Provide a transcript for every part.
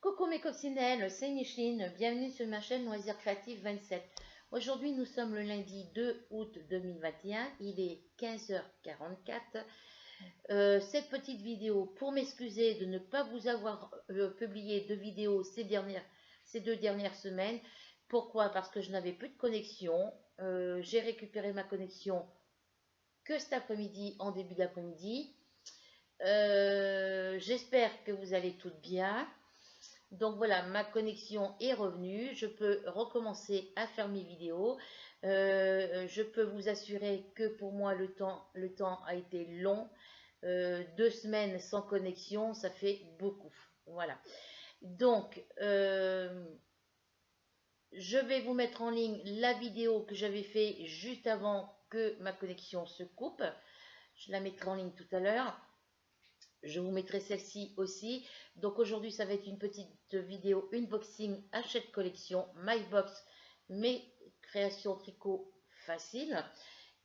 Coucou mes coccinelles, c'est Micheline, bienvenue sur ma chaîne Loisirs Créatifs 27. Aujourd'hui nous sommes le lundi 2 août 2021, il est 15h44. Cette petite vidéo pour m'excuser de ne pas vous avoir publié de vidéo ces 2 dernières semaines. Pourquoi? Parce que je n'avais plus de connexion. J'ai récupéré ma connexion que cet après-midi, en début d'après-midi. J'espère que vous allez toutes bien. Donc voilà, ma connexion est revenue. Je peux recommencer à faire mes vidéos. Je peux vous assurer que pour moi, le temps a été long. 2 semaines sans connexion, ça fait beaucoup. Voilà. Donc, je vais vous mettre en ligne la vidéo que j'avais fait juste avant que ma connexion se coupe. Je la mettrai en ligne tout à l'heure. Je vous mettrai celle-ci aussi. Donc aujourd'hui, ça va être une petite vidéo unboxing Hachette collection MyBox, mes créations tricot faciles,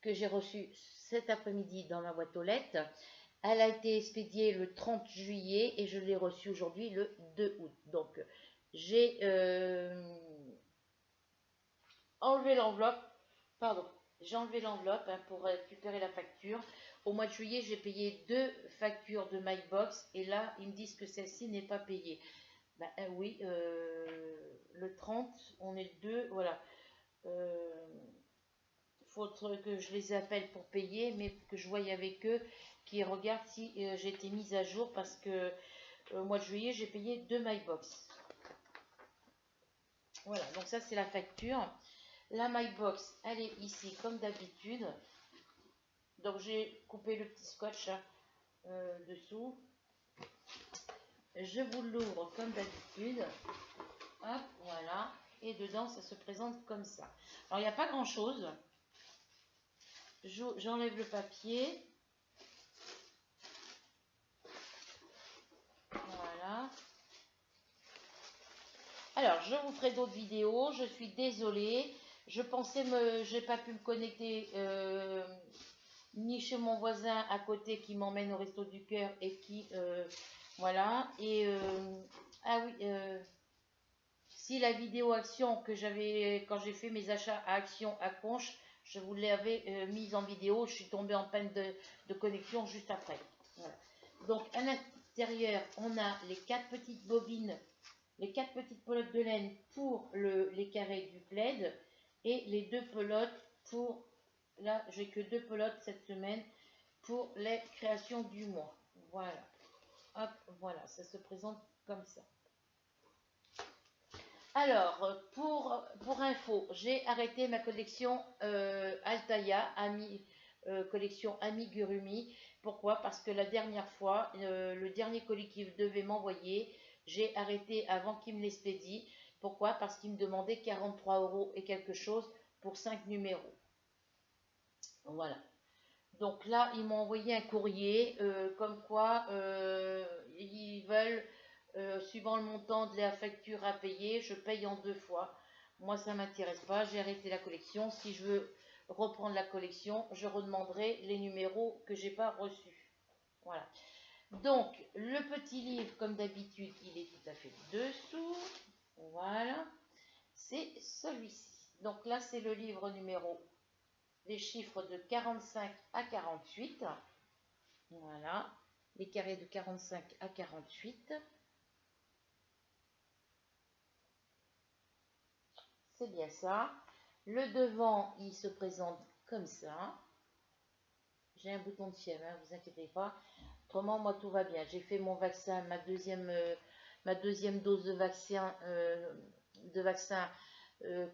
que j'ai reçue cet après-midi dans ma boîte aux lettres. Elle a été expédiée le 30 juillet et je l'ai reçue aujourd'hui le 2 août. Donc j'ai enlevé l'enveloppe. Pardon. J'ai enlevé l'enveloppe pour récupérer la facture. Au mois de juillet, j'ai payé 2 factures de MyBox et là, ils me disent que celle-ci n'est pas payée. Ben oui, le 30, on est le 2, voilà. Faudrait que je les appelle pour payer, mais que je voie avec eux, qui regardent si j'ai été mise à jour parce que au mois de juillet, j'ai payé 2 MyBox. Voilà, donc ça, c'est la facture. La MyBox, elle est ici comme d'habitude. Donc j'ai coupé le petit scotch dessous. Je vous l'ouvre comme d'habitude. Hop, voilà. Et dedans, ça se présente comme ça. Alors, il n'y a pas grand-chose. J'enlève le papier. Voilà. Alors, je vous ferai d'autres vidéos. Je suis désolée. Je pensais j'ai pas pu me connecter ni chez mon voisin à côté qui m'emmène au Resto du Cœur et qui voilà. Et ah oui, si la vidéo action que j'avais quand j'ai fait mes achats à Action à Conches, je vous l'avais mise en vidéo. Je suis tombée en panne de connexion juste après. Voilà. Donc à l'intérieur, on a les 4 petites bobines, les 4 petites pelotes de laine pour les carrés du plaid et les 2 pelotes pour, là j'ai que 2 pelotes cette semaine pour les créations du mois. Voilà. Hop, voilà, ça se présente comme ça. Alors, pour info, j'ai arrêté ma collection Altaïa, collection Amigurumi. Pourquoi? Parce que la dernière fois, le dernier colis qu'il devait m'envoyer, j'ai arrêté avant qu'il me l'expédie. Pourquoi? Parce qu'il me demandait 43 € et quelque chose pour 5 numéros. Voilà. Donc là, ils m'ont envoyé un courrier comme quoi ils veulent, suivant le montant de la facture à payer, je paye en 2 fois. Moi, ça ne m'intéresse pas, j'ai arrêté la collection. Si je veux reprendre la collection, je redemanderai les numéros que j'ai pas reçus. Voilà. Donc, le petit livre, comme d'habitude, il est tout à fait dessous. Voilà. C'est celui-ci. Donc là, c'est le livre numéro, les chiffres de 45 à 48. Voilà. Les carrés de 45 à 48. C'est bien ça. Le devant, il se présente comme ça. J'ai un bouton de fièvre, ne vous inquiétez pas. Autrement, moi, tout va bien. J'ai fait mon vaccin, ma deuxième dose de vaccin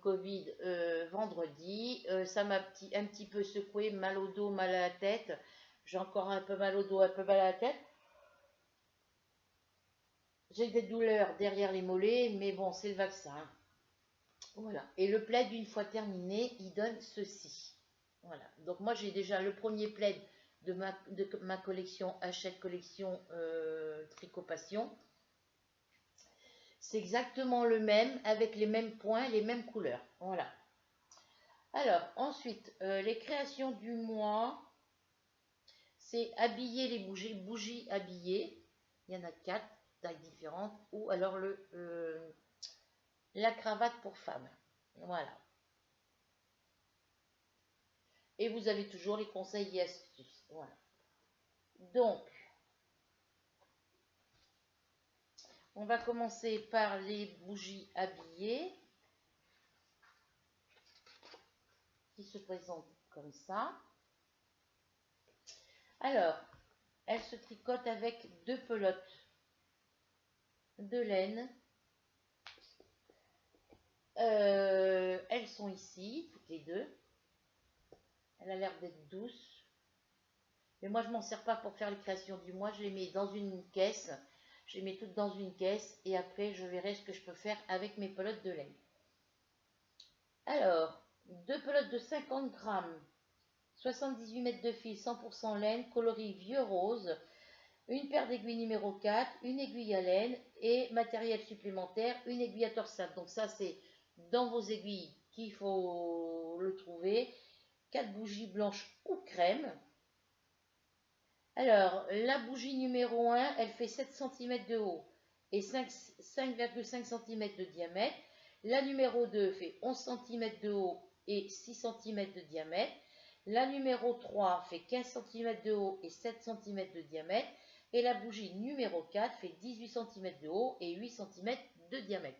Covid vendredi. Ça m'a un petit peu secoué, mal au dos, mal à la tête. J'ai encore un peu mal au dos, un peu mal à la tête. J'ai des douleurs derrière les mollets, mais bon, c'est le vaccin. Voilà. Et le plaid, une fois terminé, il donne ceci. Voilà. Donc moi, j'ai déjà le premier plaid de ma collection Hachette collection Tricot Passion. C'est exactement le même, avec les mêmes points, les mêmes couleurs. Voilà. Alors, ensuite, les créations du mois, c'est habiller les bougies habillées. Il y en a 4. taille différente, ou alors la cravate pour femme. Voilà. Et vous avez toujours les conseils et astuces. Voilà. Donc, on va commencer par les bougies habillées qui se présentent comme ça. Alors, elles se tricotent avec 2 pelotes de laine. Elles sont ici, toutes les deux. Elle a l'air d'être douce. Mais moi, je m'en sers pas pour faire les créations du mois. Je les mets dans une caisse. Je les mets toutes dans une caisse. Et après, je verrai ce que je peux faire avec mes pelotes de laine. Alors, 2 pelotes de 50 grammes. 78 mètres de fil, 100% laine, coloris vieux rose. Une paire d'aiguilles numéro 4. Une aiguille à laine. Et matériel supplémentaire, une aiguille à torsade. Donc ça, c'est dans vos aiguilles qu'il faut le trouver. 4 bougies blanches ou crème. Alors, la bougie numéro 1, elle fait 7 cm de haut et 5,5 cm de diamètre. La numéro 2 fait 11 cm de haut et 6 cm de diamètre. La numéro 3 fait 15 cm de haut et 7 cm de diamètre. Et la bougie numéro 4 fait 18 cm de haut et 8 cm de diamètre.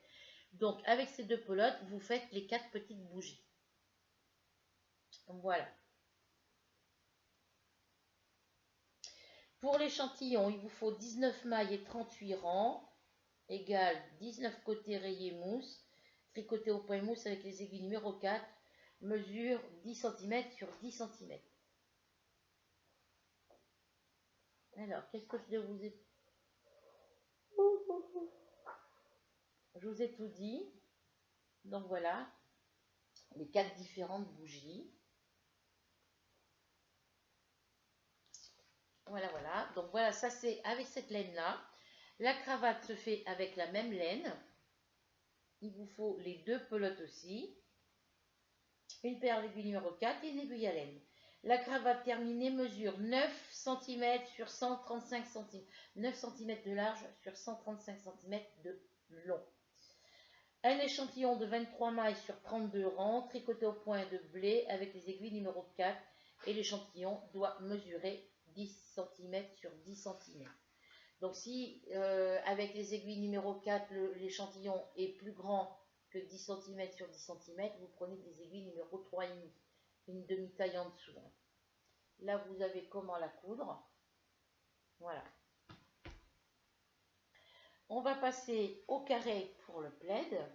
Donc, avec ces 2 pelotes, vous faites les 4 petites bougies. Voilà. Pour l'échantillon, il vous faut 19 mailles et 38 rangs, égale 19 côtés rayés mousse, tricoté au point mousse avec les aiguilles numéro 4, mesure 10 cm sur 10 cm. Alors, qu'est-ce que je vous ai... Je vous ai tout dit. Donc voilà, les 4 différentes bougies. Voilà, voilà. Donc voilà, ça c'est avec cette laine-là. La cravate se fait avec la même laine. Il vous faut les 2 pelotes aussi. Une paire d'aiguilles numéro 4 et une aiguille à laine. La cravate terminée mesure 9 cm sur 135 cm. 9 cm de large sur 135 cm de long. Un échantillon de 23 mailles sur 32 rangs, tricoté au point de blé avec les aiguilles numéro 4. Et l'échantillon doit mesurer 10 cm sur 10 cm. Donc si avec les aiguilles numéro 4, l'échantillon est plus grand que 10 cm sur 10 cm, vous prenez des aiguilles numéro 3,5, une demi-taille en dessous. Là, vous avez comment la coudre. Voilà. On va passer au carré pour le plaid.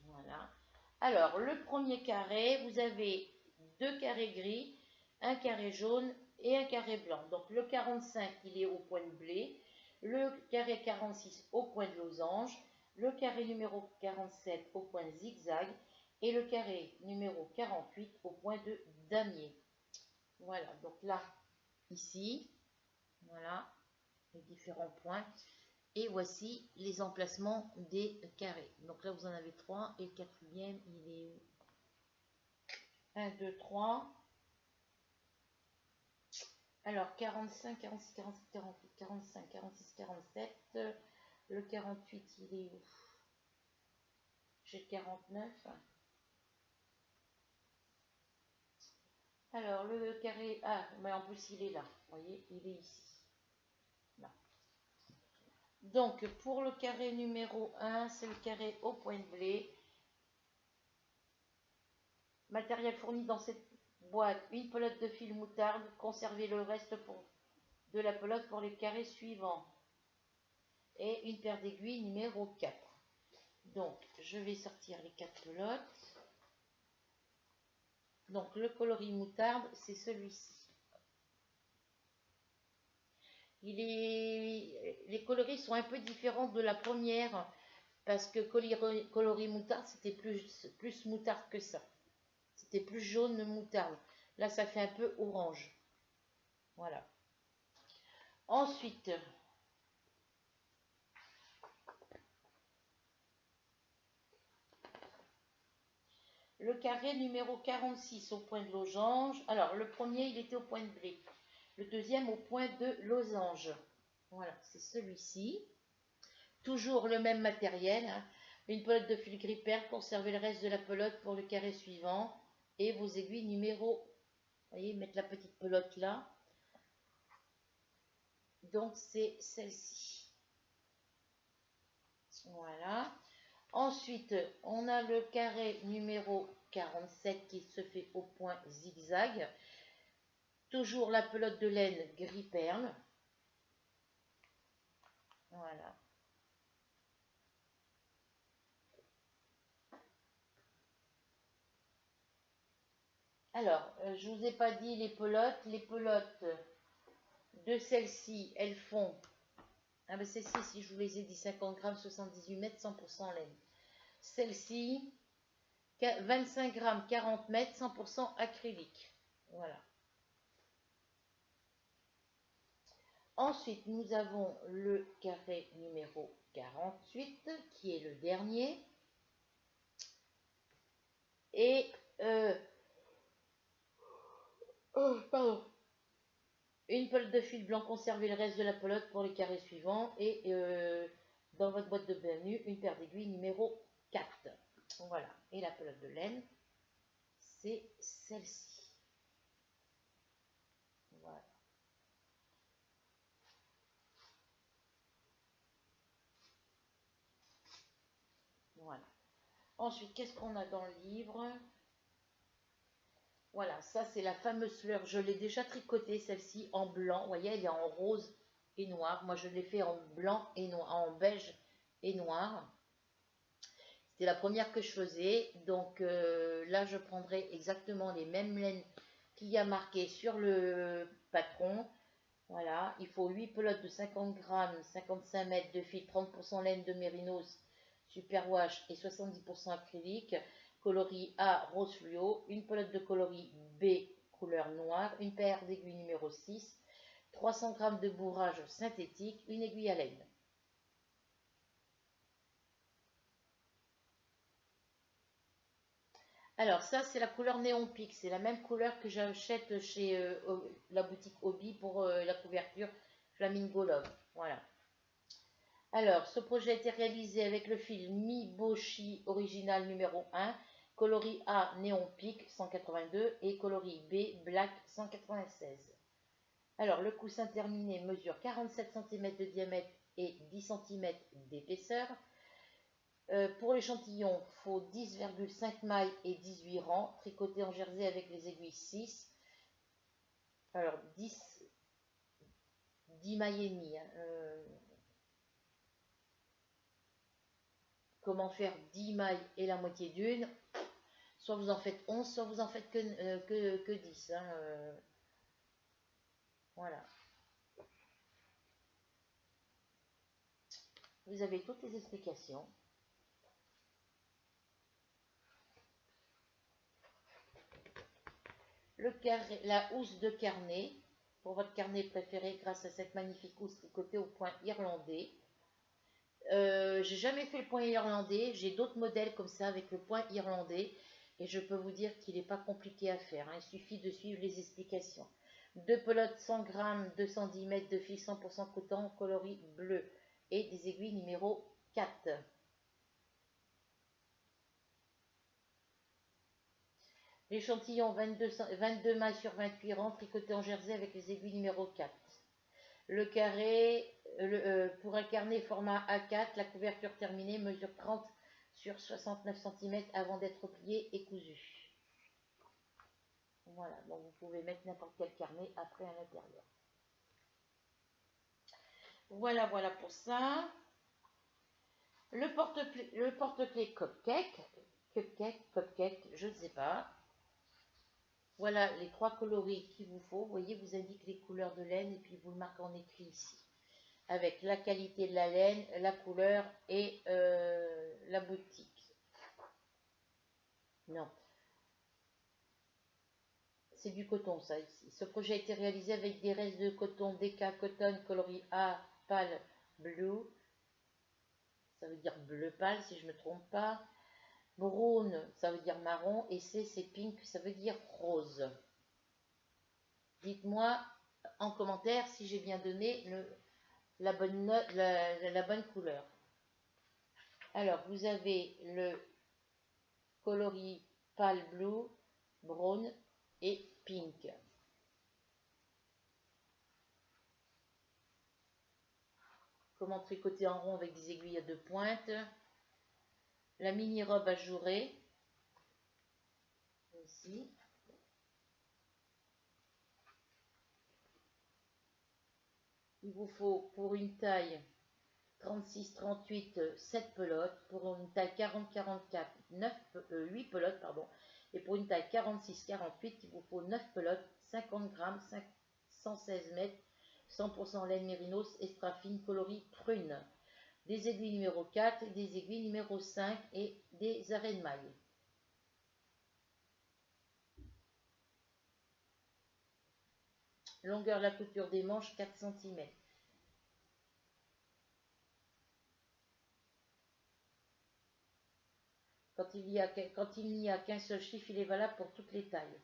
Voilà. Alors, le premier carré, vous avez 2 carrés gris, un carré jaune et un carré blanc. Donc, le 45, il est au point de blé. Le carré 46 au point de losange. Le carré numéro 47 au point de zigzag. Et le carré numéro 48 au point de damier. Voilà, donc là, ici, voilà, les différents points. Et voici les emplacements des carrés. Donc là, vous en avez 3. Et le quatrième, il est où? 1, 2, 3. Alors, 45, 46, 47, 48, 45, 46, 47. Le 48, il est où? J'ai le 49. Alors, le carré... Ah, mais en plus, il est là. Vous voyez, il est ici. Là. Donc, pour le carré numéro 1, c'est le carré au point de blé. Matériel fourni dans cette boîte, une pelote de fil moutarde. Conservez le reste de la pelote pour les carrés suivants. Et une paire d'aiguilles numéro 4. Donc, je vais sortir les 4 pelotes. Donc, le coloris moutarde, c'est celui-ci. Les coloris sont un peu différents de la première parce que coloris moutarde, c'était plus moutarde que ça. C'était plus jaune moutarde. Là, ça fait un peu orange. Voilà. Ensuite, Le carré numéro 46 au point de losange. Alors, le premier, il était au point de blé. Le deuxième au point de losange. Voilà, c'est celui-ci. Toujours le même matériel, hein. Une pelote de fil gris perle, conservez le reste de la pelote pour le carré suivant. Et vos aiguilles numéro... Vous voyez, mettre la petite pelote là. Donc, c'est celle-ci. Voilà. Ensuite, on a le carré numéro 47 qui se fait au point zigzag. Toujours la pelote de laine gris perle. Voilà. Alors, je ne vous ai pas dit les pelotes. Les pelotes de celles-ci, elles font... Ah ben c'est si je vous les ai dit, 50 grammes, 78 mètres, 100% laine. Celle-ci, 25 grammes, 40 mètres, 100% acrylique. Voilà. Ensuite, nous avons le carré numéro 48, qui est le dernier. Et, pardon. Une pelote de fil blanc, conservez le reste de la pelote pour les carrés suivants. Et dans votre boîte de bienvenue, une paire d'aiguilles numéro 4. Voilà. Et la pelote de laine, c'est celle-ci. Voilà. Voilà. Ensuite, qu'est-ce qu'on a dans le livre? Voilà, ça c'est la fameuse fleur. Je l'ai déjà tricotée, celle-ci, en blanc. Vous voyez, elle est en rose et noir. Moi, je l'ai fait en blanc et noir, en beige et noir. C'était la première que je faisais. Donc là, je prendrai exactement les mêmes laines qu'il y a marqué sur le patron. Voilà, il faut 8 pelotes de 50 grammes, 55 mètres de fil, 30% laine de mérinos, superwash et 70% acrylique. Coloris A rose fluo, une pelote de coloris B couleur noire, une paire d'aiguilles numéro 6, 300 grammes de bourrage synthétique, une aiguille à laine. Alors ça c'est la couleur néon pique, c'est la même couleur que j'achète chez la boutique Hobby pour la couverture Flamingo Love. Voilà. Alors, ce projet a été réalisé avec le fil Miboshi original numéro 1, coloris A néon pique 182 et coloris B black 196. Alors, le coussin terminé mesure 47 cm de diamètre et 10 cm d'épaisseur. Pour l'échantillon, il faut 10,5 mailles et 18 rangs, tricoté en jersey avec les aiguilles 6. Alors, 10 mailles et demie. Comment faire 10 mailles et la moitié d'une? Soit vous en faites 11, soit vous en faites que 10. Hein, voilà. Vous avez toutes les explications. La housse de carnet, pour votre carnet préféré grâce à cette magnifique housse tricotée au point irlandais. J'ai jamais fait le point irlandais, j'ai d'autres modèles comme ça avec le point irlandais et je peux vous dire qu'il n'est pas compliqué à faire, hein. Il suffit de suivre les explications. 2 pelotes 100 grammes, 210 mètres de fil 100% coton coloris bleu et des aiguilles numéro 4. L'échantillon 22 mailles sur 28 rangs, tricoté en jersey avec les aiguilles numéro 4. Le carré, pour un carnet format A4, la couverture terminée mesure 30 sur 69 cm avant d'être plié et cousu. Voilà, donc vous pouvez mettre n'importe quel carnet après à l'intérieur. Voilà, voilà pour ça. Le porte-clés cupcake, je ne sais pas. Voilà les 3 coloris qu'il vous faut. Vous voyez, vous indique les couleurs de laine et puis vous le marquez en écrit ici. Avec la qualité de la laine, la couleur et la boutique. Non. C'est du coton ça ici. Ce projet a été réalisé avec des restes de coton DK Cotton coloris A pâle blue. Ça veut dire bleu pâle si je ne me trompe pas. Brown, ça veut dire marron. Et C, c'est pink, ça veut dire rose. Dites-moi en commentaire si j'ai bien donné la bonne couleur. Alors, vous avez le coloris pale blue, brown et pink. Comment tricoter en rond avec des aiguilles à 2 pointes. La mini robe ajourée. Ici. Il vous faut pour une taille 36-38, 7 pelotes. Pour une taille 40-44, 8 pelotes. Pardon. Et pour une taille 46-48, il vous faut 9 pelotes, 50 grammes, 116 mètres, 100% laine mérinos, extra fine, coloris prune. Des aiguilles numéro 4, des aiguilles numéro 5 et des arrêts de maille. Longueur de la couture des manches 4 cm. Quand il n'y a qu'un seul chiffre, il est valable pour toutes les tailles.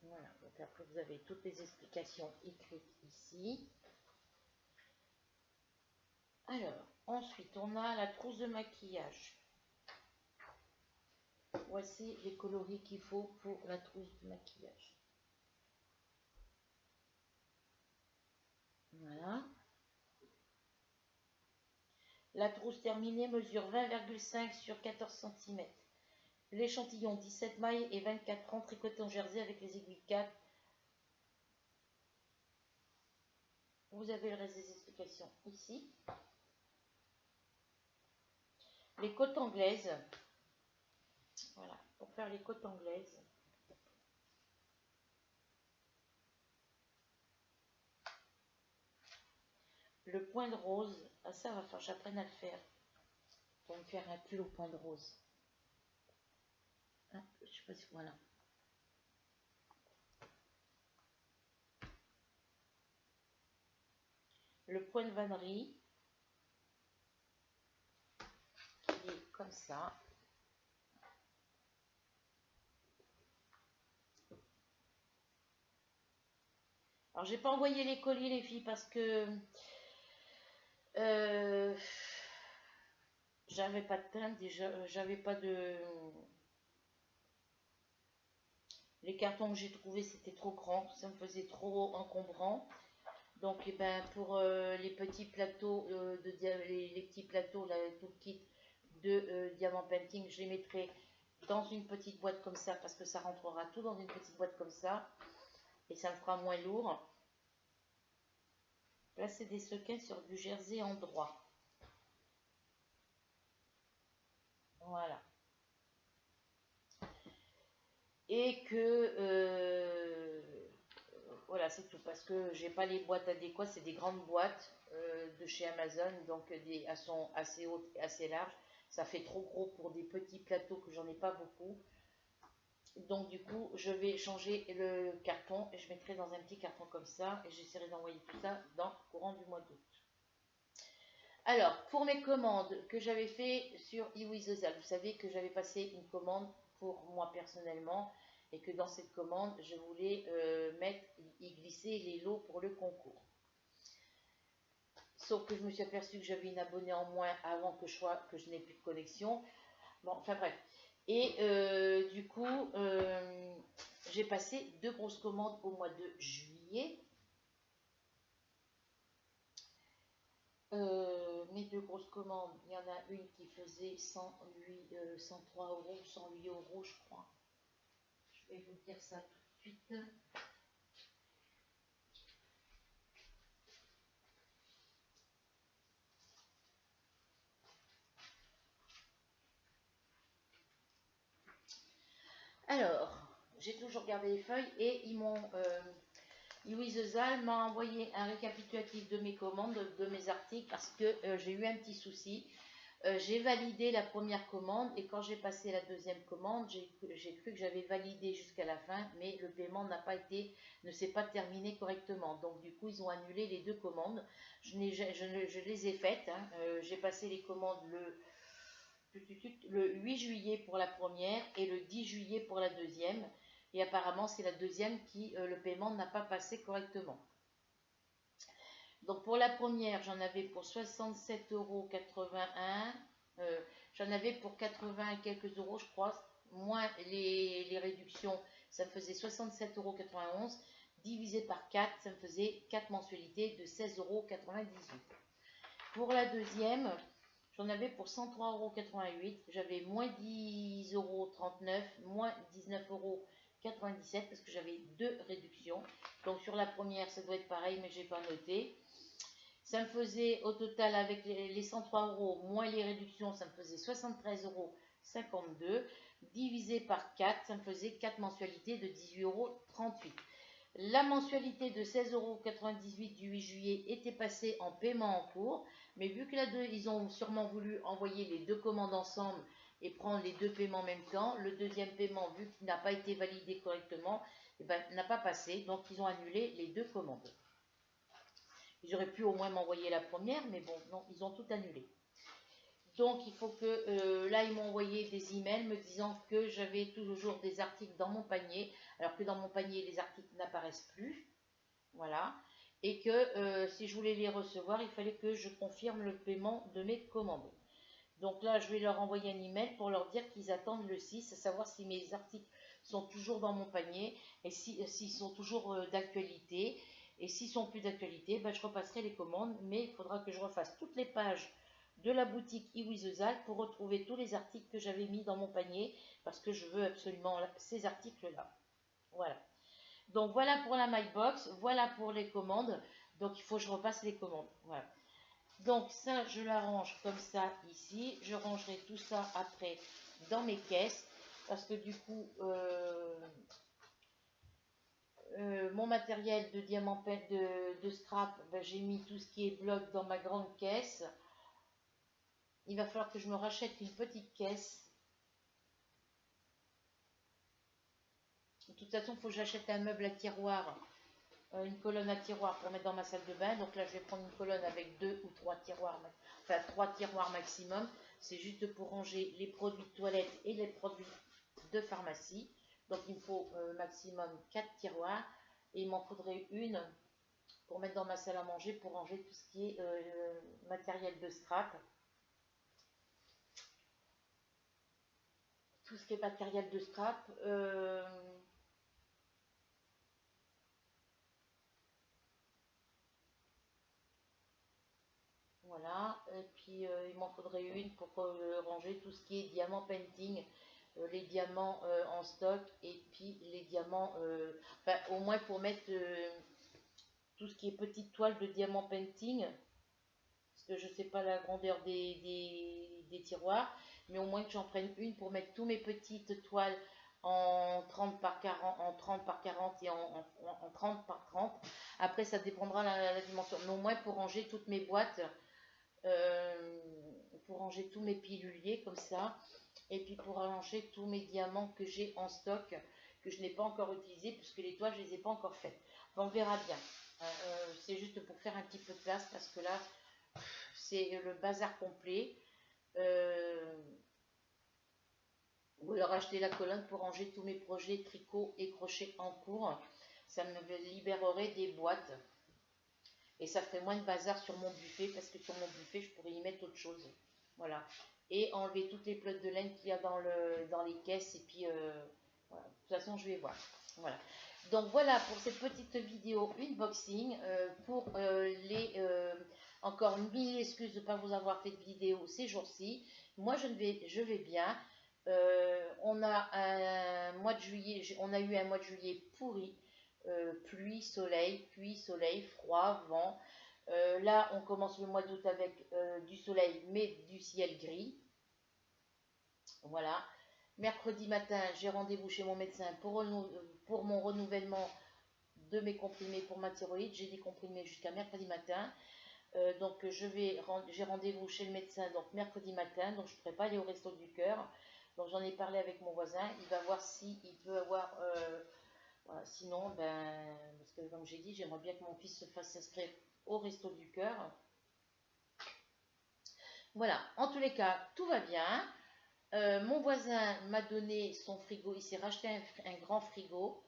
Voilà, donc après vous avez toutes les explications écrites ici. Alors, ensuite on a la trousse de maquillage. Voici les coloris qu'il faut pour la trousse de maquillage. Voilà. La trousse terminée mesure 20,5 sur 14 cm. L'échantillon 17 mailles et 24 rangs tricotés en jersey avec les aiguilles 4. Vous avez le reste des explications ici. Les côtes anglaises. Voilà, pour faire les côtes anglaises. Le point de rose, ah, ça va falloir que j'apprenne à le faire. Pour me faire un pull au point de rose. Ah, je sais pas si voilà. Le point de vannerie, qui est comme ça. Alors j'ai pas envoyé les colis les filles parce que j'avais pas de teinte déjà, j'avais pas de. Les cartons que j'ai trouvés c'était trop grand, ça me faisait trop encombrant. Donc eh ben, pour les petits plateaux les petits plateaux là, tout le kit de diamant painting, je les mettrai dans une petite boîte comme ça parce que ça rentrera tout dans une petite boîte comme ça et ça me fera moins lourd. Placer des sequins sur du jersey en droit. Voilà. Et que voilà, c'est tout parce que j'ai pas les boîtes adéquates, c'est des grandes boîtes de chez Amazon, donc elles sont assez hautes et assez larges. Ça fait trop gros pour des petits plateaux que j'en ai pas beaucoup. Donc du coup, je vais changer le carton et je mettrai dans un petit carton comme ça et j'essaierai d'envoyer tout ça dans le courant du mois d'août. Alors, pour mes commandes que j'avais fait sur eWithTheZal, vous savez que j'avais passé une commande pour moi personnellement et que dans cette commande, je voulais y glisser les lots pour le concours. Sauf que je me suis aperçue que j'avais une abonnée en moins avant que je n'ai plus de connexion. Bon, enfin bref. Et du coup, j'ai passé 2 grosses commandes au mois de juillet. Mes 2 grosses commandes, il y en a une qui faisait 103 euros, 108 euros, je crois. Je vais vous dire ça tout de suite. Alors, j'ai toujours gardé les feuilles et ils m'ont. eWithTheZal m'a envoyé un récapitulatif de mes commandes, de mes articles, parce que j'ai eu un petit souci. J'ai validé la première commande et quand j'ai passé la deuxième commande, j'ai cru que j'avais validé jusqu'à la fin, mais le paiement ne s'est pas terminé correctement. Donc du coup, ils ont annulé les deux commandes. Je les ai faites, hein. J'ai passé les commandes le 8 juillet pour la première et le 10 juillet pour la deuxième. Et apparemment, c'est la deuxième qui, le paiement n'a pas passé correctement. Donc pour la première, j'en avais pour 67,81 €. J'en avais pour 80 et quelques euros, je crois. Moins les réductions, ça me faisait 67,91 €. Divisé par 4, ça me faisait 4 mensualités de 16,98 €. Pour la deuxième, j'en avais pour 103,88 €. J'avais moins 10,39 €, moins 19,97 € parce que j'avais deux réductions. Donc sur la première, ça doit être pareil, mais je n'ai pas noté. Ça me faisait au total avec les 103 € moins les réductions, ça me faisait 73,52 €. Divisé par 4, ça me faisait 4 mensualités de 18,38 €. La mensualité de 16,98 € du 8 juillet était passée en paiement en cours, mais vu que ils ont sûrement voulu envoyer les deux commandes ensemble et prendre les deux paiements en même temps, le deuxième paiement, vu qu'il n'a pas été validé correctement, eh ben, n'a pas passé, donc ils ont annulé les deux commandes. Ils auraient pu au moins m'envoyer la première, mais bon, non, ils ont tout annulé. Donc, il faut que, là, ils m'ont envoyé des emails me disant que j'avais toujours des articles dans mon panier, alors que dans mon panier, les articles n'apparaissent plus. Voilà. Et que si je voulais les recevoir, il fallait que je confirme le paiement de mes commandes. Donc là, je vais leur envoyer un email pour leur dire qu'ils attendent le 6, à savoir si mes articles sont toujours dans mon panier et s'ils sont toujours d'actualité. Et s'ils sont plus d'actualité, ben, je repasserai les commandes, mais il faudra que je refasse toutes les pages de la boutique iWithTheZac pour retrouver tous les articles que j'avais mis dans mon panier, parce que je veux absolument ces articles-là. Voilà. Donc voilà pour la MyBox, voilà pour les commandes. Donc il faut que je repasse les commandes. Voilà. Donc ça, je l'arrange comme ça ici. Je rangerai tout ça après dans mes caisses, parce que du coup, mon matériel de diamant de scrap, ben, j'ai mis tout ce qui est bloc dans ma grande caisse. Il va falloir que je me rachète une petite caisse. De toute façon, il faut que j'achète un meuble à tiroir, une colonne à tiroir pour mettre dans ma salle de bain. Donc là, je vais prendre une colonne avec 2 ou 3 tiroirs, enfin 3 tiroirs maximum. C'est juste pour ranger les produits de toilette et les produits de pharmacie. Donc il me faut maximum 4 tiroirs. Et il m'en faudrait une pour mettre dans ma salle à manger pour ranger tout ce qui est matériel de scrap. Tout ce qui est matériel de scrap. Voilà, et puis il m'en faudrait une pour ranger tout ce qui est diamant painting, les diamants en stock, et puis les diamants, enfin au moins pour mettre tout ce qui est petite toile de diamant painting, parce que je ne sais pas la grandeur des tiroirs, mais au moins que j'en prenne une pour mettre tous mes petites toiles en 30 par 40, en 30 par 40 et en 30 par 30. Après, ça dépendra la dimension, mais au moins pour ranger toutes mes boîtes. Pour ranger tous mes piluliers comme ça, et puis pour ranger tous mes diamants que j'ai en stock, que je n'ai pas encore utilisé, puisque les toiles je les ai pas encore faites. On verra bien. C'est juste pour faire un petit peu de place, parce que là c'est le bazar complet. Ou alors acheter la colonne pour ranger tous mes projets tricot et crochet en cours, ça me libérerait des boîtes. Et ça ferait moins de bazar sur mon buffet, parce que sur mon buffet, je pourrais y mettre autre chose. Voilà. Et enlever toutes les pelotes de laine qu'il y a dans les caisses. Et puis, voilà. De toute façon, je vais voir. Voilà. Donc, voilà pour cette petite vidéo unboxing. Pour encore mille excuses de ne pas vous avoir fait de vidéo ces jours-ci. Moi, je vais bien. On a un mois de juillet, on a eu un mois de juillet pourri. Pluie, soleil, froid, vent. Là, on commence le mois d'août avec du soleil, mais du ciel gris. Voilà. Mercredi matin, j'ai rendez-vous chez mon médecin pour mon renouvellement de mes comprimés pour ma thyroïde. J'ai des comprimés jusqu'à mercredi matin. Donc j'ai rendez-vous chez le médecin donc mercredi matin, donc je ne pourrai pas aller au resto du cœur. Donc j'en ai parlé avec mon voisin, il va voir si il peut avoir, voilà, sinon, ben, parce que comme j'ai dit, j'aimerais bien que mon fils se fasse inscrire au resto du cœur. Voilà, en tous les cas, tout va bien. Mon voisin m'a donné son frigo, il s'est racheté un grand frigo.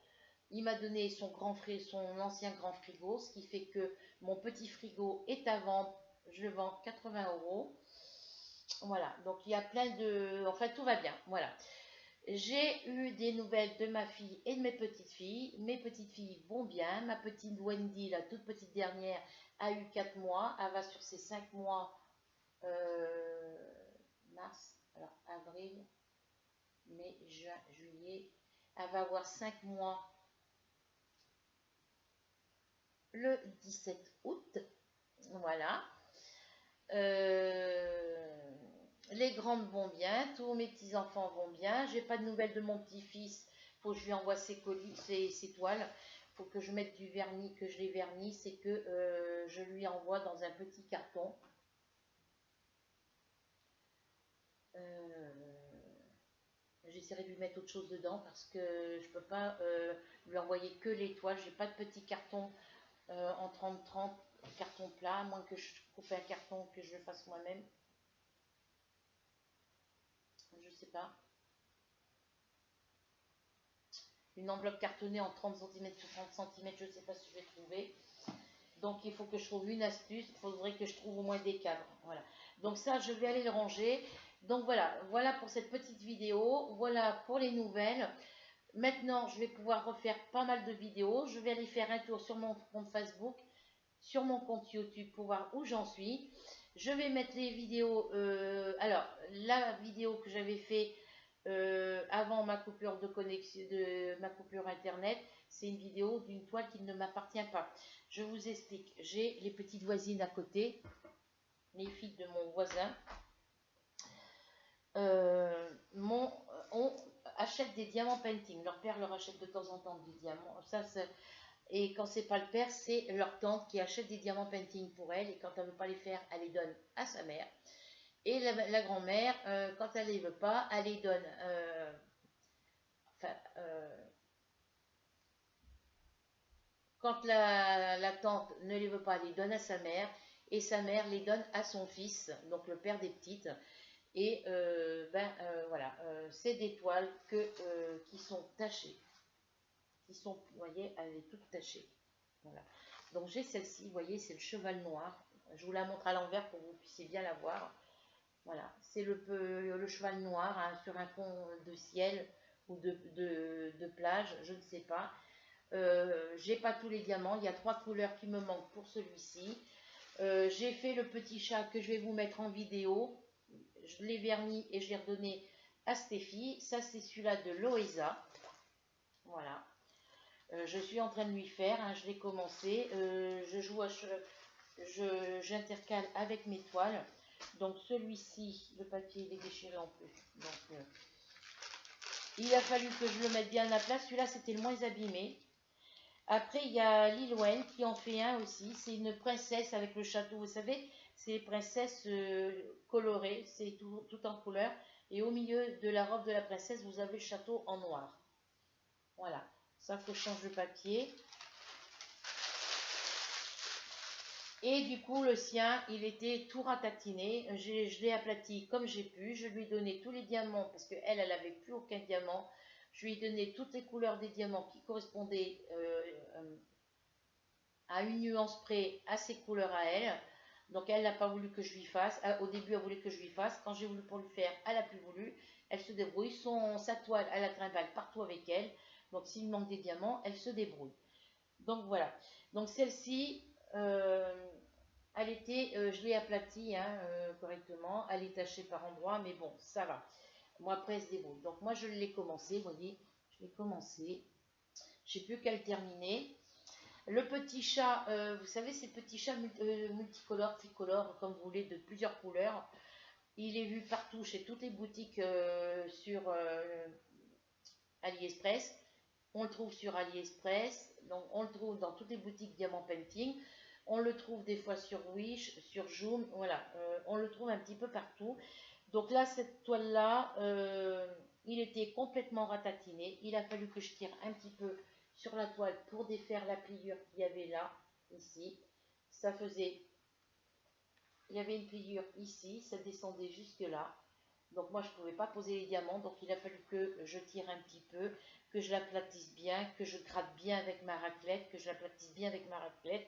Il m'a donné son ancien grand frigo, ce qui fait que mon petit frigo est à vendre. Je le vends 80 €. Voilà, donc il y a plein de... En fait, tout va bien. Voilà. J'ai eu des nouvelles de ma fille et de mes petites filles. Mes petites filles vont bien. Ma petite Wendy, la toute petite dernière, a eu 4 mois. Elle va sur ses 5 mois mars, alors avril, mai, juin, juillet. Elle va avoir 5 mois le 17 août. Voilà. Les grandes vont bien, tous mes petits-enfants vont bien. J'ai pas de nouvelles de mon petit-fils. Faut que je lui envoie ses colis, ses toiles. Faut que je mette du vernis, que je les vernisse et que je lui envoie dans un petit carton. J'essaierai de lui mettre autre chose dedans parce que je peux pas lui envoyer que les toiles. J'ai pas de petit carton en 30-30 carton plat, à moins que je coupe un carton que je le fasse moi-même. Je sais pas. Une enveloppe cartonnée en 30 cm sur 30 cm, je ne sais pas si je vais trouver. Donc il faut que je trouve une astuce, il faudrait que je trouve au moins des cadres. Voilà. Donc ça, je vais aller le ranger. Donc voilà pour cette petite vidéo. Voilà pour les nouvelles. Maintenant, je vais pouvoir refaire pas mal de vidéos. Je vais aller faire un tour sur mon compte Facebook, sur mon compte YouTube pour voir où j'en suis. Je vais mettre les vidéos. Alors, la vidéo que j'avais fait avant ma coupure de connexion, de ma coupure internet, c'est une vidéo d'une toile qui ne m'appartient pas. Je vous explique. J'ai les petites voisines à côté, les filles de mon voisin. On achète des diamants painting. Leur père leur achète de temps en temps des diamants. Et quand c'est pas le père, c'est leur tante qui achète des diamants painting pour elle. Et quand elle veut pas les faire, elle les donne à sa mère. Et la grand-mère, quand elle les veut pas, elle les donne. Quand la tante ne les veut pas, elle les donne à sa mère. Et sa mère les donne à son fils, donc le père des petites. Et voilà, c'est des toiles qui sont tachées. Vous voyez, elle est toute tachée. Voilà. Donc j'ai celle-ci, vous voyez, c'est le cheval noir. Je vous la montre à l'envers pour que vous puissiez bien la voir. Voilà, c'est le cheval noir hein, sur un fond de ciel ou de plage, je ne sais pas. J'ai pas tous les diamants, il y a 3 couleurs qui me manquent pour celui-ci. J'ai fait le petit chat que je vais vous mettre en vidéo. Je l'ai verni et je l'ai redonné à Stéphie. Ça, c'est celui-là de Loesa. Voilà. Je suis en train de lui faire. Hein, je l'ai commencé. J'intercale avec mes toiles. Donc, celui-ci, le papier, il est déchiré en plus. Donc, il a fallu que je le mette bien à la place. Celui-là, c'était le moins abîmé. Après, il y a Lil Wayne qui en fait un aussi. C'est une princesse avec le château. Vous savez, c'est les princesses colorées. C'est tout en couleur. Et au milieu de la robe de la princesse, vous avez le château en noir. Voilà. Ça, il faut changer le papier. Et du coup, le sien, il était tout ratatiné. Je l'ai aplati comme j'ai pu. Je lui ai donné tous les diamants parce qu'elle, elle n'avait plus aucun diamant. Je lui ai donné toutes les couleurs des diamants qui correspondaient à une nuance près à ses couleurs à elle. Donc elle n'a pas voulu que je lui fasse. Au début, elle voulait que je lui fasse. Quand j'ai voulu pour lui faire, elle n'a plus voulu. Elle se débrouille. Sa toile, elle la trimballe partout avec elle. Donc s'il manque des diamants, elle se débrouille. Donc voilà. Donc celle-ci, elle était, je l'ai aplatie hein, correctement. Elle est tachée par endroits, mais bon, ça va. Moi après, elle se débrouille. Donc moi, je l'ai commencé, vous voyez. Je l'ai commencé. Je n'ai plus qu'à le terminer. Le petit chat, vous savez, ces petits chats multicolores, tricolores, comme vous voulez, de plusieurs couleurs. Il est vu partout, chez toutes les boutiques sur AliExpress. On le trouve sur AliExpress. Donc, on le trouve dans toutes les boutiques Diamant Painting. On le trouve des fois sur Wish, sur Joom, voilà, on le trouve un petit peu partout. Donc là, cette toile-là, il était complètement ratatiné. Il a fallu que je tire un petit peu sur la toile pour défaire la pliure qu'il y avait là, ici. Ça faisait, il y avait une pliure ici, ça descendait jusque là. Donc moi, je ne pouvais pas poser les diamants, donc il a fallu que je tire un petit peu, que je l'aplatisse bien, que je gratte bien avec ma raclette, que je l'aplatisse bien avec ma raclette.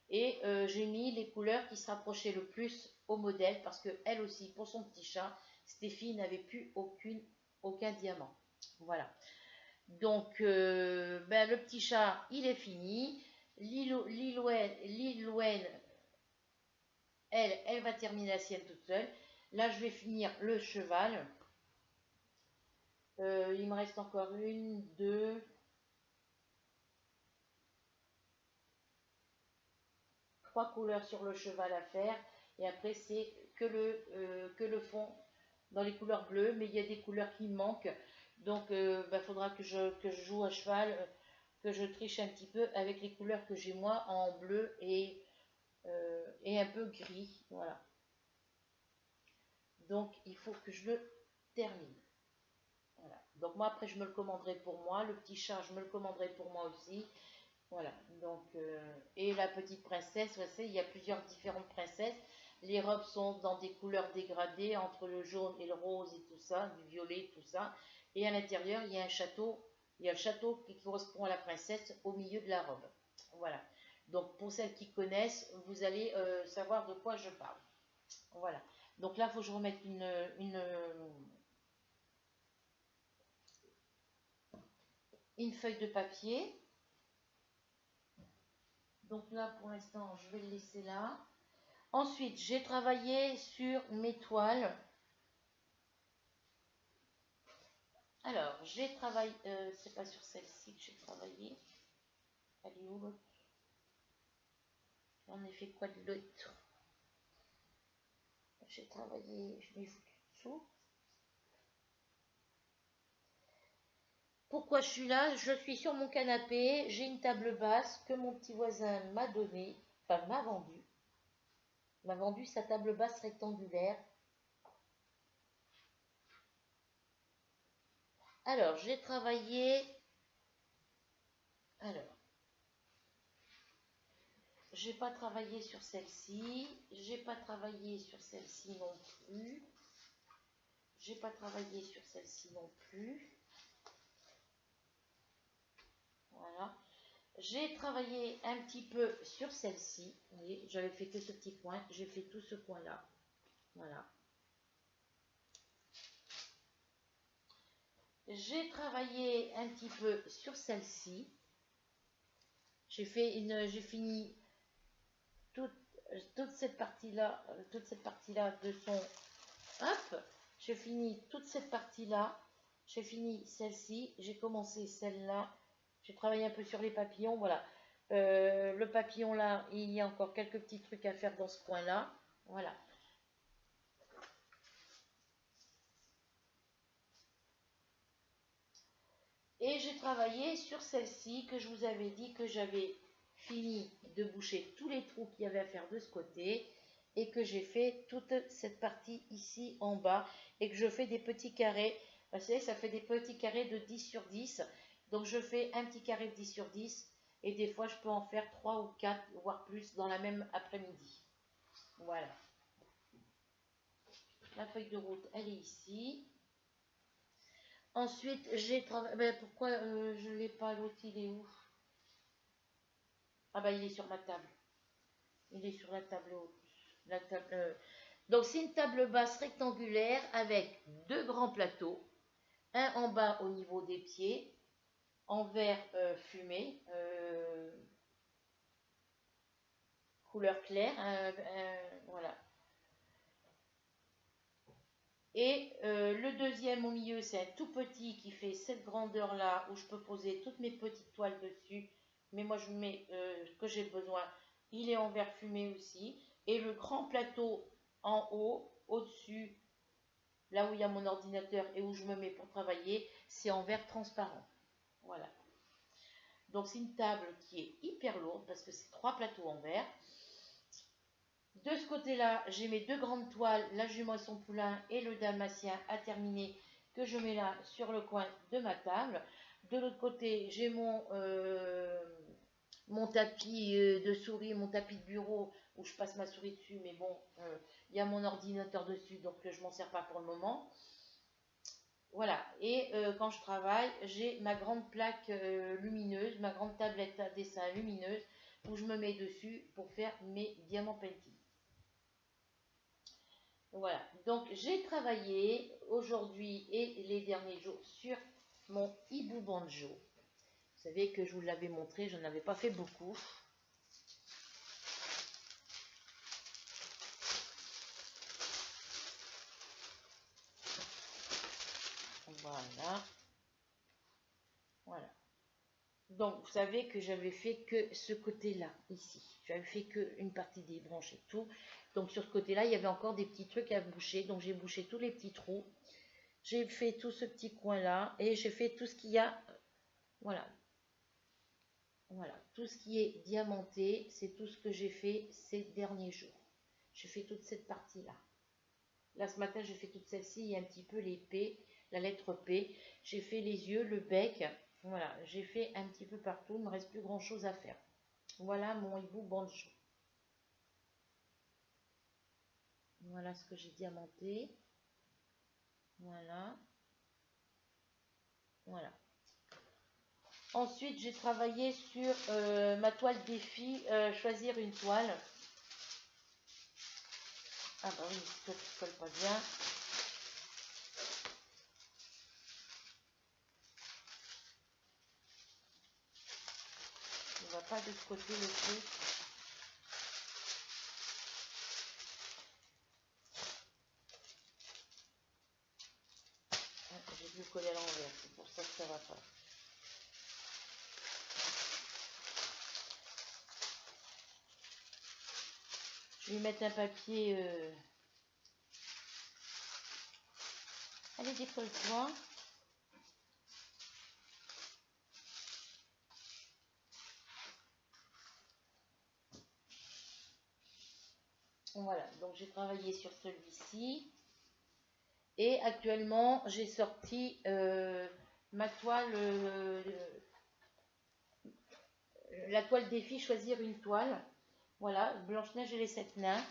Et j'ai mis les couleurs qui se rapprochaient le plus au modèle, parce que elle aussi, pour son petit chat, Stéphie n'avait plus aucun diamant. Voilà. Donc, ben, le petit chat, il est fini. Lilwen, elle va terminer la sienne toute seule. Là, je vais finir le cheval. Il me reste encore une, deux, trois couleurs sur le cheval à faire. Et après, c'est que le fond dans les couleurs bleues. Mais il y a des couleurs qui manquent. Donc, il faudra que je joue à cheval, que je triche un petit peu avec les couleurs que j'ai moi en bleu et un peu gris. Voilà. Donc, il faut que je le termine. Voilà. Donc, moi, après, je me le commanderai pour moi. Le petit chat, je me le commanderai pour moi aussi. Voilà. Donc, et la petite princesse, vous savez, il y a plusieurs différentes princesses. Les robes sont dans des couleurs dégradées entre le jaune et le rose et tout ça, du violet, tout ça. Et à l'intérieur, il y a un château. Il y a le château qui correspond à la princesse au milieu de la robe. Voilà. Donc, pour celles qui connaissent, vous allez savoir de quoi je parle. Voilà. Donc là, il faut que je remette une feuille de papier. Donc là, pour l'instant, je vais le laisser là. Ensuite, j'ai travaillé sur mes toiles. Alors, j'ai travaillé, c'est pas sur celle-ci que j'ai travaillé. Elle est où l'autre? J'en ai fait quoi de l'autre? J'ai travaillé, je m'ai foutu dessous. Pourquoi je suis là? Je suis sur mon canapé, j'ai une table basse que mon petit voisin m'a donnée, enfin m'a vendue. M'a vendu sa table basse rectangulaire. Alors, j'ai travaillé. Alors, j'ai pas travaillé sur celle-ci. J'ai pas travaillé sur celle-ci non plus. J'ai pas travaillé sur celle-ci non plus. Voilà. J'ai travaillé un petit peu sur celle-ci. Vous voyez, j'avais fait que ce petit coin. J'ai fait tout ce coin-là. Voilà. J'ai travaillé un petit peu sur celle-ci. J'ai fini toute cette partie-là de son. Hop, j'ai fini toute cette partie-là. J'ai fini celle-ci. J'ai commencé celle-là. J'ai travaillé un peu sur les papillons. Voilà. Le papillon là, il y a encore quelques petits trucs à faire dans ce coin-là. Voilà. Et j'ai travaillé sur celle-ci que je vous avais dit que j'avais fini de boucher tous les trous qu'il y avait à faire de ce côté et que j'ai fait toute cette partie ici en bas et que je fais des petits carrés. Vous savez, ça fait des petits carrés de 10 sur 10. Donc je fais un petit carré de 10 sur 10 et des fois je peux en faire 3 ou 4 voire plus dans la même après-midi. Voilà. La feuille de route, elle est ici. Ensuite, j'ai travaillé. Ben, pourquoi je ne l'ai pas? L'autre, il est où? Ah bah il est sur ma table. Il est sur la table haute. La table, Donc c'est une table basse rectangulaire avec deux grands plateaux. Un en bas au niveau des pieds, en vert fumé, couleur claire. Voilà. Et le deuxième au milieu, c'est un tout petit qui fait cette grandeur-là, où je peux poser toutes mes petites toiles dessus. Mais moi, je mets ce que j'ai besoin. Il est en verre fumé aussi. Et le grand plateau en haut, au-dessus, là où il y a mon ordinateur et où je me mets pour travailler, c'est en verre transparent. Voilà. Donc c'est une table qui est hyper lourde parce que c'est 3 plateaux en verre. De ce côté-là, j'ai mes 2 grandes toiles, la jument et son poulain et le dalmatien à terminer que je mets là sur le coin de ma table. De l'autre côté, j'ai mon tapis de souris, mon tapis de bureau où je passe ma souris dessus, mais bon, il y a mon ordinateur dessus, donc je m'en sers pas pour le moment. Voilà, et quand je travaille, j'ai ma grande plaque lumineuse, ma grande tablette à dessin lumineuse, où je me mets dessus pour faire mes diamants painting. Voilà, donc j'ai travaillé aujourd'hui et les derniers jours sur mon hibou banjo. Vous savez que je vous l'avais montré, je n'en avais pas fait beaucoup. Voilà. Voilà. Donc, vous savez que j'avais fait que ce côté-là, ici. J'avais fait que une partie des branches et tout. Donc, sur ce côté-là, il y avait encore des petits trucs à boucher. Donc, j'ai bouché tous les petits trous. J'ai fait tout ce petit coin-là. Et j'ai fait tout ce qu'il y a. Voilà. Voilà. Tout ce qui est diamanté, c'est tout ce que j'ai fait ces derniers jours. J'ai fait toute cette partie-là. Là, ce matin, j'ai fait toute celle-ci. Il y a un petit peu les P, la lettre P. J'ai fait les yeux, le bec. Voilà, j'ai fait un petit peu partout. Il ne me reste plus grand-chose à faire. Voilà mon hibou banjo. Voilà ce que j'ai diamanté. Voilà. Voilà. Ensuite, j'ai travaillé sur ma toile défi, choisir une toile. Ah bah oui, ça ne colle pas bien. On va pas de ce côté le truc. Ah, j'ai dû le coller à l'envers, c'est pour ça que ça va pas. Je vais mettre un papier. Allez, décolle-toi. Voilà, donc j'ai travaillé sur celui-ci. Et actuellement, j'ai sorti ma toile, la toile défi, choisir une toile. Voilà, Blanche-Neige et les 7 nains.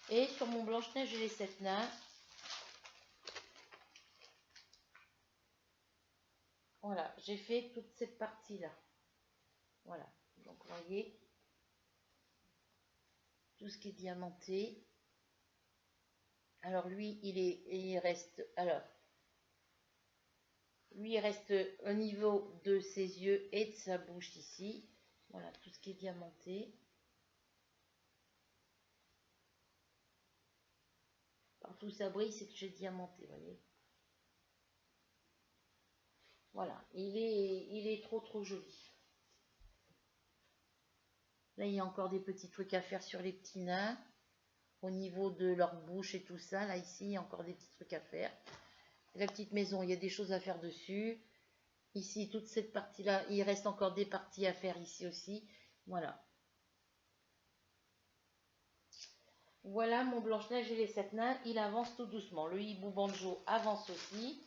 Et sur mon Blanche-Neige et les 7 nains, voilà, j'ai fait toute cette partie-là. Voilà, donc vous voyez, tout ce qui est diamanté. Alors lui, il reste, alors, lui, il reste au niveau de ses yeux et de sa bouche ici. Voilà, tout ce qui est diamanté. Partout où ça brille, c'est que j'ai diamanté, vous voyez. Voilà, il est trop joli. Là, il y a encore des petits trucs à faire sur les petits nains. Au niveau de leur bouche et tout ça. Là, ici, il y a encore des petits trucs à faire. La petite maison, il y a des choses à faire dessus. Ici, toute cette partie-là, il reste encore des parties à faire ici aussi. Voilà. Voilà mon Blanche-Neige et les 7 nains. Il avance tout doucement. Le hibou banjo avance aussi.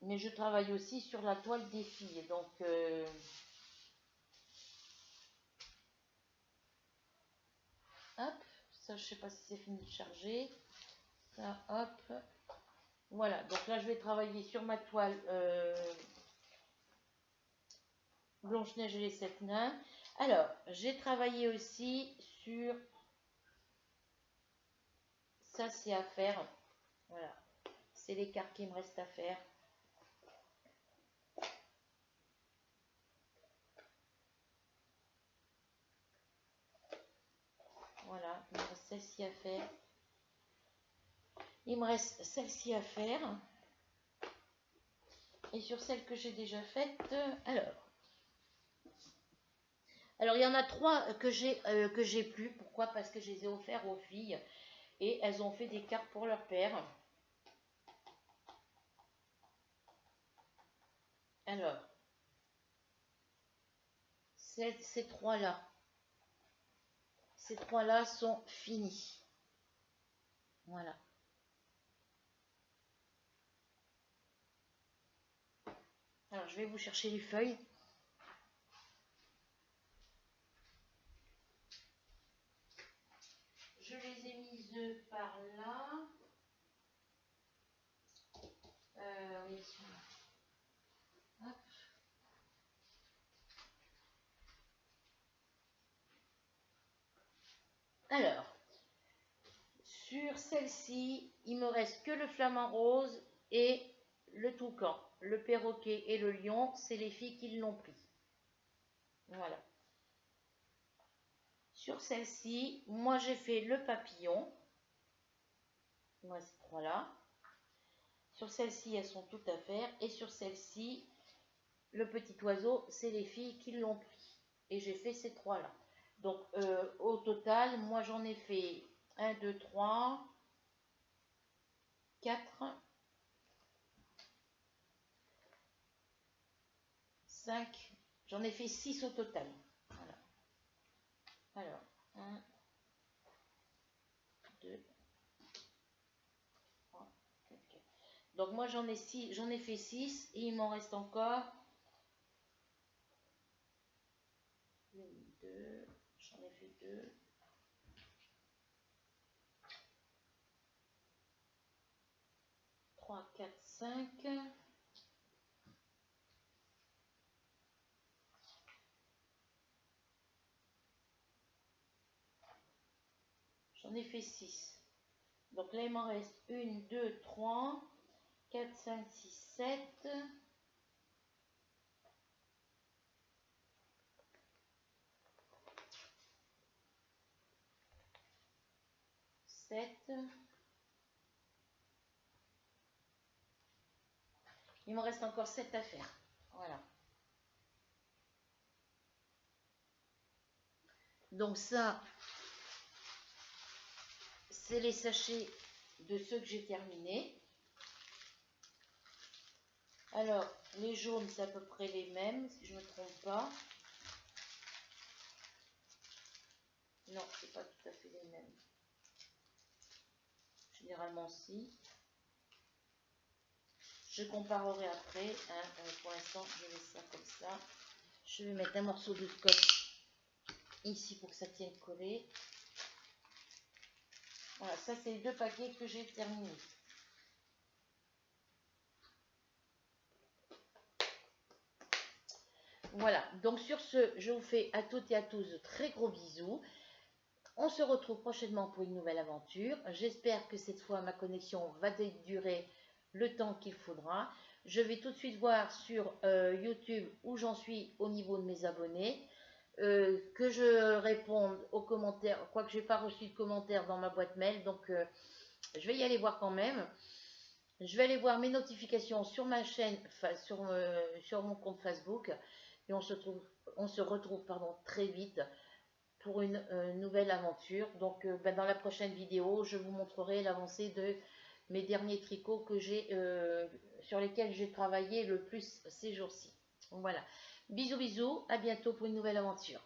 Mais je travaille aussi sur la toile des filles. Donc, hop, ça, je sais pas si c'est fini de charger. Ça, hop. Voilà, donc là, je vais travailler sur ma toile Blanche-Neige et les 7 nains. Alors, j'ai travaillé aussi sur... Ça, c'est à faire. Voilà, c'est les cartes qui me restent à faire. Voilà, il me reste celle-ci à faire. Il me reste celle-ci à faire. Et sur celle que j'ai déjà faite, alors il y en a 3 que j'ai plus. Pourquoi? Parce que je les ai offerts aux filles. Et elles ont fait des cartes pour leur père. Alors, ces trois-là sont finis. Voilà. Alors, je vais vous chercher les feuilles. Je les ai mises par là. Oui. Hop. Alors, sur celle-ci, il me reste que le flamant rose et le toucan. Le perroquet et le lion, c'est les filles qui l'ont pris. Voilà. Sur celle-ci, moi j'ai fait le papillon. Moi, ces trois-là. Sur celle-ci, elles sont toutes à faire. Et sur celle-ci, le petit oiseau, c'est les filles qui l'ont pris. Et j'ai fait ces trois-là. Donc, au total, moi j'en ai fait 1, 2, 3, 4, 5. J'en ai fait 6 au total. Voilà. Alors, 1, 2, 3, 4, 4. Donc, moi j'en ai fait 6 et il m'en reste encore 1, 2, j'en ai fait 2. 3, 4, 5. J'en ai fait 6. Donc là, il m'en reste 1, 2, 3, 4, 5, 6, 7. 7. Il me reste encore 7 à faire. Voilà. Donc ça, c'est les sachets de ceux que j'ai terminés. Alors, les jaunes, c'est à peu près les mêmes, si je ne me trompe pas. Non, c'est pas tout à fait les mêmes. Généralement, si. Je comparerai après. Hein. Pour l'instant, je vais ça comme ça. Je vais mettre un morceau de scotch ici pour que ça tienne collé. Voilà, ça c'est les 2 paquets que j'ai terminés. Voilà, donc sur ce, je vous fais à toutes et à tous de très gros bisous. On se retrouve prochainement pour une nouvelle aventure. J'espère que cette fois ma connexion va durer le temps qu'il faudra. Je vais tout de suite voir sur YouTube où j'en suis au niveau de mes abonnés. Que je réponde aux commentaires, quoique je n'ai pas reçu de commentaires dans ma boîte mail, donc je vais y aller voir quand même. Je vais aller voir mes notifications sur ma chaîne, sur mon compte Facebook, et on se retrouve très vite pour une nouvelle aventure. Donc dans la prochaine vidéo, je vous montrerai l'avancée de mes derniers tricots que sur lesquels j'ai travaillé le plus ces jours-ci. Voilà. Bisous bisous, à bientôt pour une nouvelle aventure.